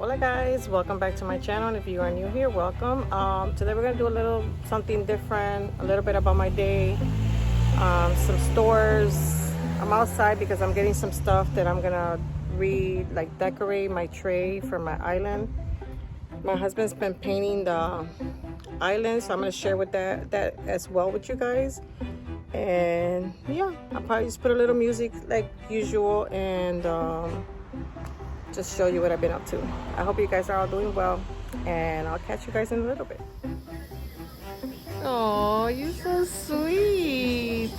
Hola guys, welcome back to my channel, and if you are new here, welcome. Today we're gonna do a little something different, a little bit about my day, some stores. I'm outside because I'm getting some stuff that I'm gonna decorate my tray for my island. My husband's been painting the island, so I'm gonna share with that as well with you guys. And yeah, I'll probably just put a little music like usual and just show you what I've been up to. I hope you guys are all doing well, and I'll catch you guys in a little bit. Oh, you're so sweet.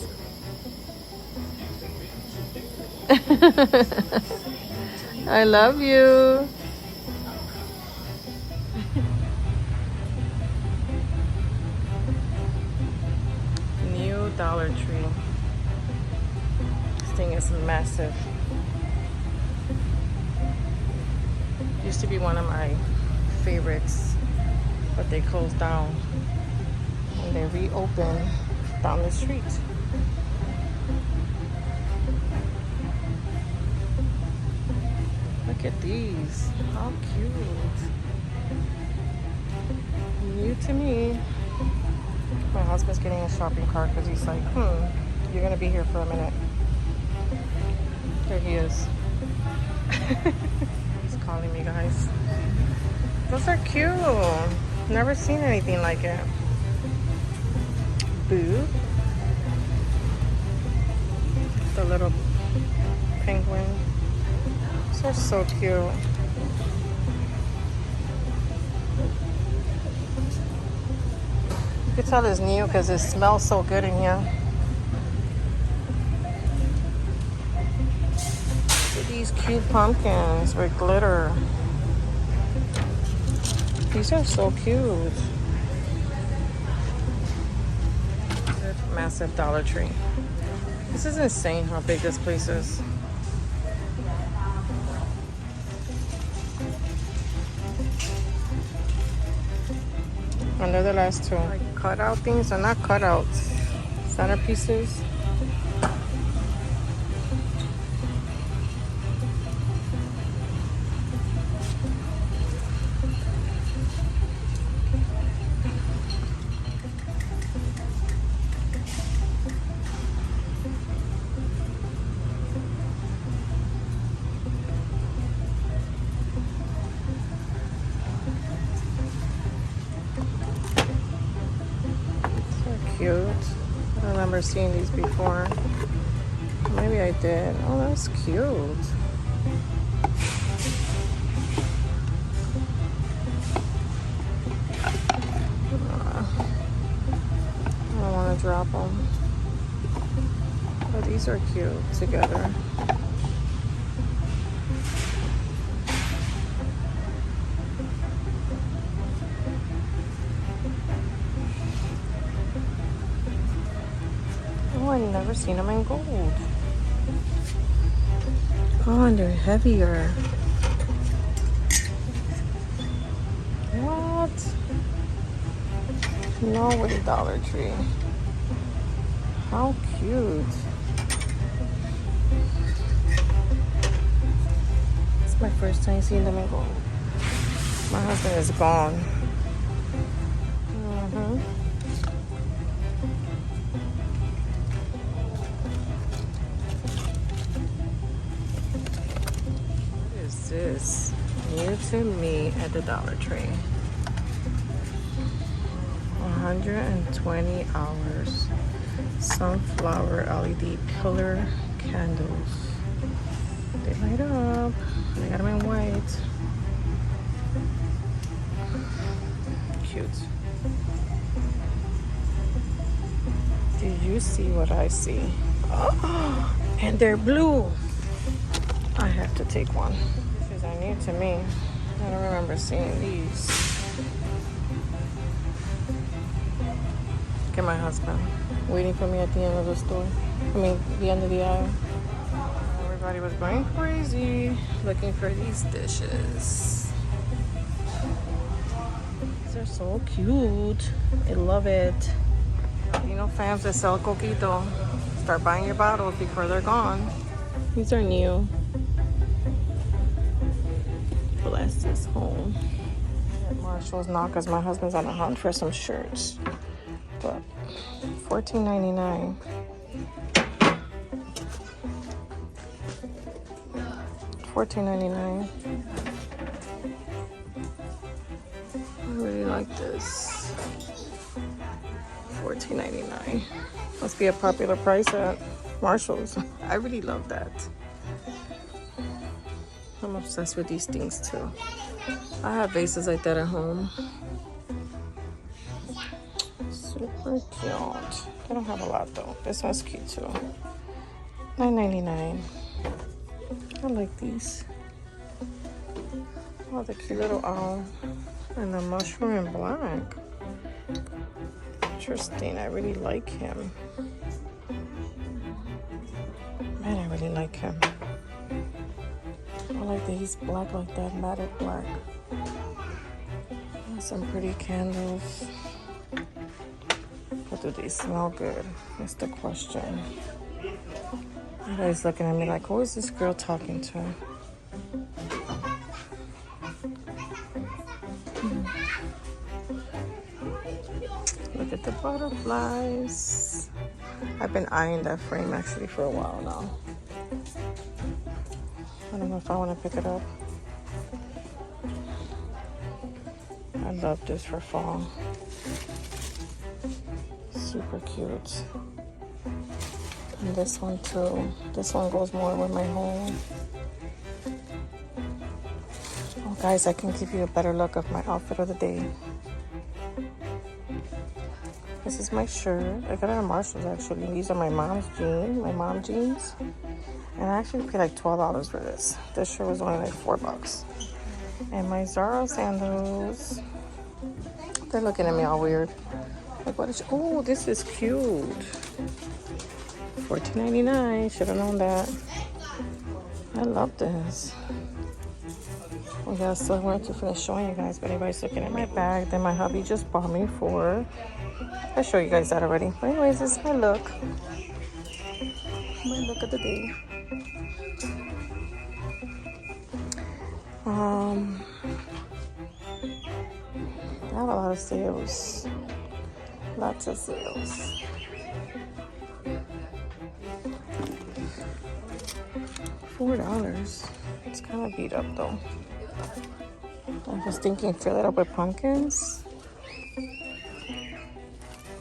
I love you. New Dollar Tree. This thing is massive. Used to be one of my favorites, but they closed down and they reopened down the street. Look at these, how cute. New to me. My husband's getting a shopping cart because he's like, you're gonna be here for a minute. There he is. He's calling me, guys. Those are cute. Never seen anything like it. Boo. The little penguin. These are so cute. You can tell it's new because it smells so good in here. Look at these cute pumpkins with glitter. These are so cute. Massive Dollar Tree. This is insane how big this place is. And they're the last two. Like cutout things are not cutouts. Centerpieces. Cute. I don't remember seeing these before. Maybe I did. Oh, that's cute. I don't want to drop them. But these are cute together. Oh, I've never seen them in gold. Oh, and they're heavier. What? No way, Dollar Tree. How cute. It's my first time seeing them in gold. My husband is gone. This new to me at the Dollar Tree. 120 hours sunflower LED pillar candles. They light up. I got them in white. Cute. Did you see what I see? Oh, and they're blue. I have to take one. These are new to me. I don't remember seeing these. Look at my husband waiting for me at the end of the store. I mean, the end of the aisle. Everybody was going crazy looking for these dishes. These are so cute. I love it. You know, fams that sell coquito, start buying your bottles before they're gone. These are new. glasses home at Marshall's now because my husband's on a hunt for some shirts. But $14.99. $14.99. I really like this. $14.99. Must be a popular price at Marshall's. I really love that. I'm obsessed with these things too. I have vases like that at home. Super cute. I don't have a lot though. This one's cute too. $9.99. I like these. Oh, the cute little owl. And the mushroom in black. Interesting. I really like him. Man, I really like him. I like that he's black like that, matted black. Some pretty candles. But do they smell good? That's the question. Everybody's looking at me like, who is this girl talking to? Look at the butterflies. I've been eyeing that frame actually for a while now. I don't know if I want to pick it up. I love this for fall. Super cute. And this one too. This one goes more with my home. Oh guys, I can give you a better look of my outfit of the day. This is my shirt. I got it at Marshall's actually. These are my mom's jeans, mom jeans. And I actually paid like $12 for this. This shirt was only like $4. And my Zara sandals. They're looking at me all weird. Like, what is, oh, this is cute. $14.99. Should have known that. I love this. Oh yeah, so I wanted to finish showing you guys, but everybody's looking at my bag that my hubby just bought me for. I showed you guys that already. But anyways, this is my look. My look of the day. I have a lot of sales. Lots of sales. $4. It's kind of beat up though. I was thinking fill it up with pumpkins.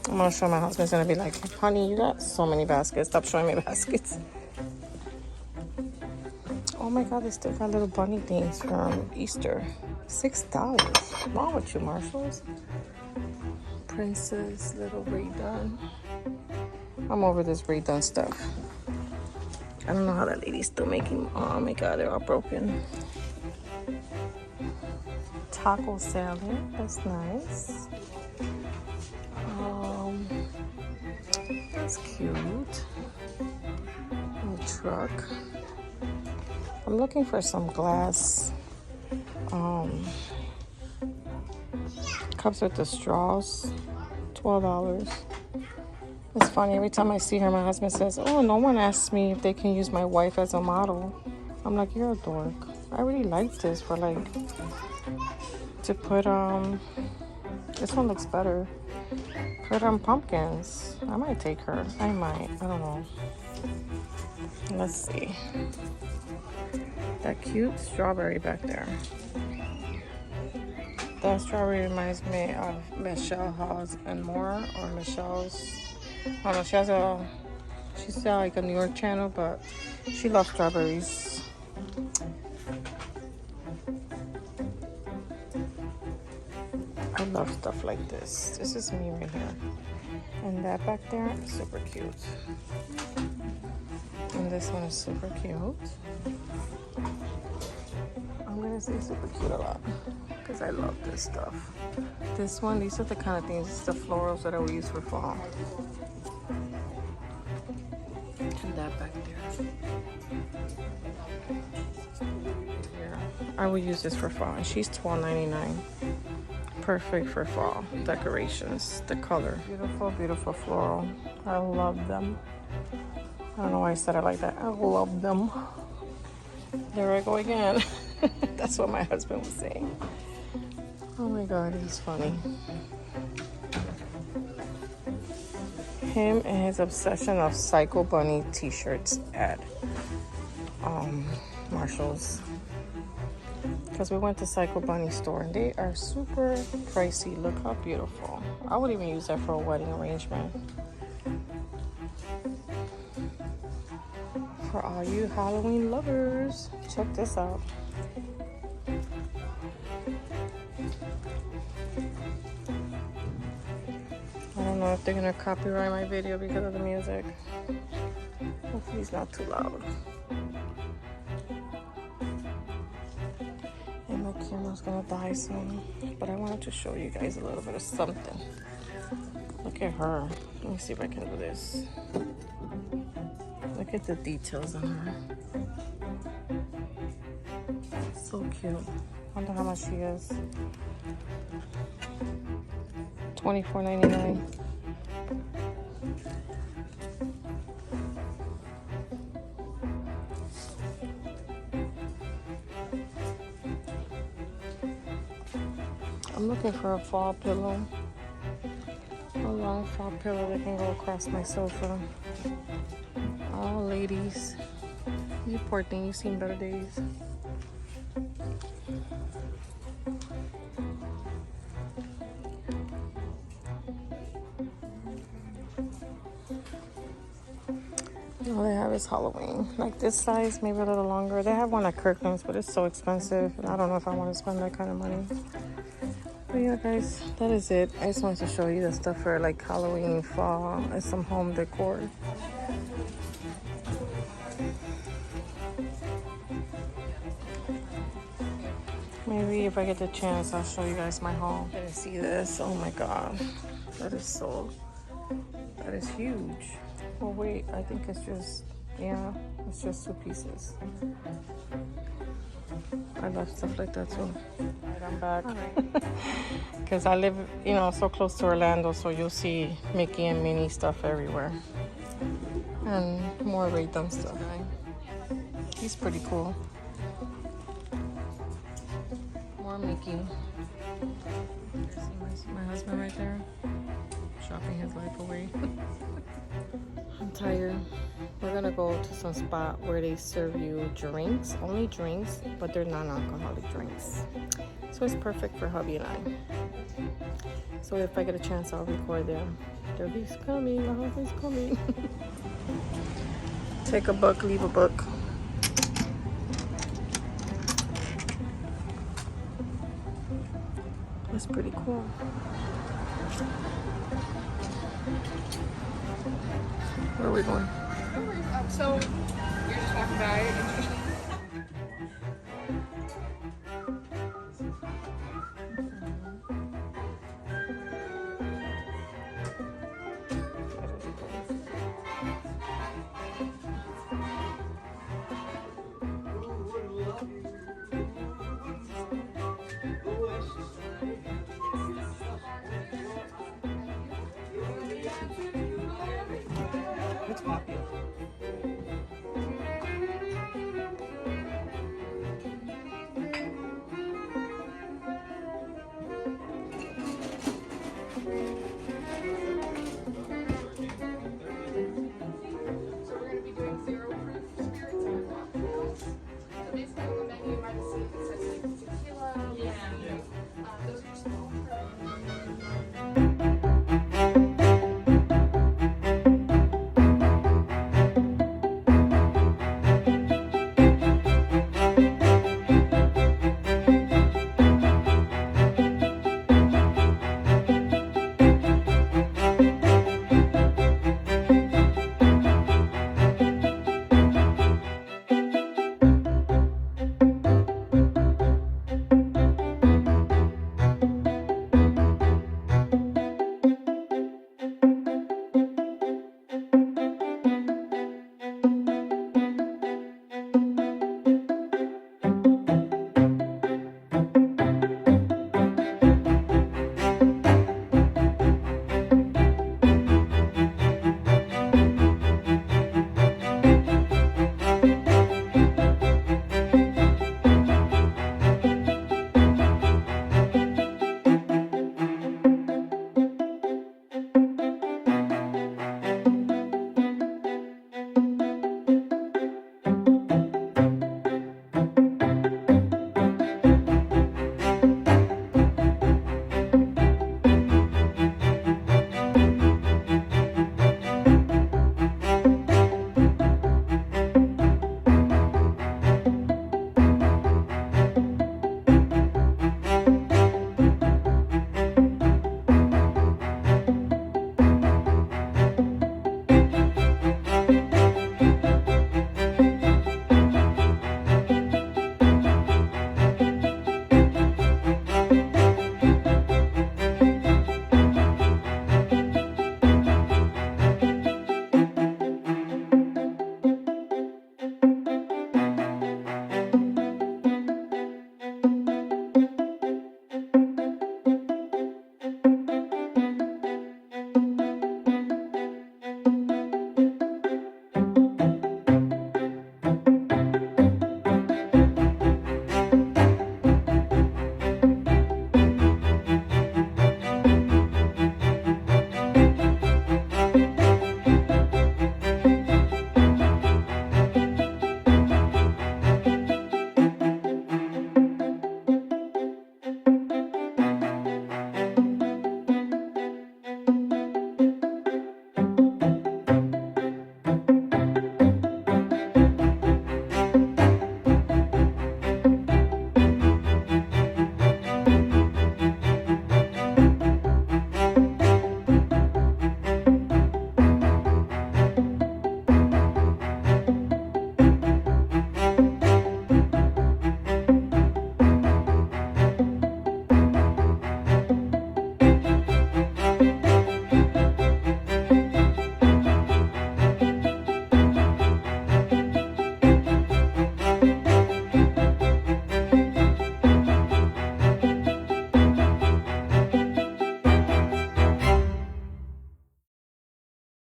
I'm gonna show my husband's gonna be like, honey, you got so many baskets. Stop showing me baskets. Oh my God, they still got little bunny things from Easter. $6. What's wrong with you, Marshalls? Princess, little redone. I'm over this redone stuff. I don't know how that lady's still making. Oh my God, they're all broken. Taco salad, that's nice. That's cute. A truck. I'm looking for some glass cups with the straws. $12. It's funny, every time I see her, my husband says, oh, no one asks me if they can use my wife as a model. I'm like, you're a dork. I really like this for like, to put, this one looks better. Put pumpkins. I might take her. I might. I don't know. Let's see. That cute strawberry back there. That strawberry reminds me of Michelle Hawes and More, or Michelle's. I don't know. She's like a New York channel, but she loves strawberries. I love stuff like this. This is me right here. And that back there is super cute. And this one is super cute. I'm gonna say super cute a lot because I love this stuff. This one, these are the kind of things, the florals that I will use for fall. And that back there. Here. I will use this for fall, and she's $12.99. Perfect for fall decorations. The color, beautiful, beautiful floral. I love them. I don't know why I said it like that. I love them. There I go again. That's what my husband was saying. Oh my God, he's funny. Him and his obsession of Psycho Bunny t-shirts at Marshall's. Because we went to Psycho Bunny store and they are super pricey. Look how beautiful. I would even use that for a wedding arrangement. For all you Halloween lovers, check this out. I don't know if they're gonna copyright my video because of the music. Hopefully it's not too loud. And my camera's gonna die soon. But I wanted to show you guys a little bit of something. Look at her. Let me see if I can do this. Look at the details on her. So cute. I wonder how much she is. $24.99. I'm looking for a fall pillow. A long fall pillow that can go across my sofa. Oh, ladies. You poor thing, you've seen better days. All they have is Halloween. Like this size, maybe a little longer. They have one at Kirkland's, but it's so expensive. I don't know if I want to spend that kind of money. But yeah, guys, that is it. I just wanted to show you the stuff for like Halloween, fall, and some home decor. Maybe if I get the chance, I'll show you guys my haul. I didn't see this. Oh my God. That is huge. Oh wait, I think it's just, yeah, it's just 2 pieces. I love stuff like that too. Alright, I'm back. Because I live, you know, so close to Orlando, so you'll see Mickey and Minnie stuff everywhere. And more Ray Dunn stuff. He's pretty cool. More Mickey. See my husband right there, shopping his life away. I'm tired. We're gonna go to some spot where they serve you drinks, only drinks, but they're non-alcoholic drinks. So it's perfect for hubby and I. So if I get a chance, I'll record there. He's coming, my husband's coming. Take a book, leave a book. That's pretty cool. Where are we going? So you're just walking by and